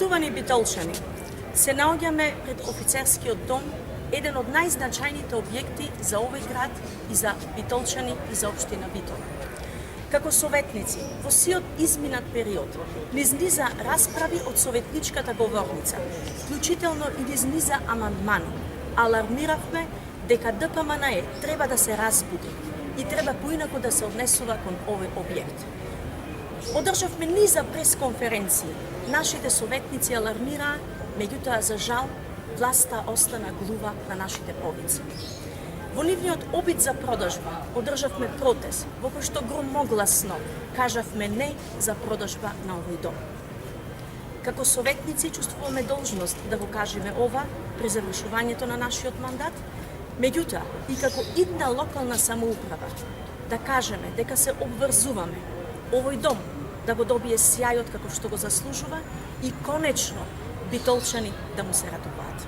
Почитувани битолчани, се наоѓаме пред офицерскиот дом, еден од најзначајните објекти за овој град и за битолчани и за општина Битол. Како советници, во сиот изминат период, низ низа расправи од советничката говорница, вклучително и низ низа амандмани, алармиравме дека ДПМНЕ треба да се разбуди и треба поинаку да се однесува кон овој објект. Одржавме низа пресконференции. Нашите советници алармираа, меѓутоа за жал власта остана глува на нашите повици. Во нивниот обид за продажба одржавме протест во кој што громогласно кажавме не за продажба на овој дом. Како советници чувствуваме должност да го кажеме ова при завршувањето на нашиот мандат, меѓутоа и како идна локална самоуправа да кажеме дека се обврзуваме овој дом да го добие сјајот како што го заслужува и конечно битолчани да му се радуваат.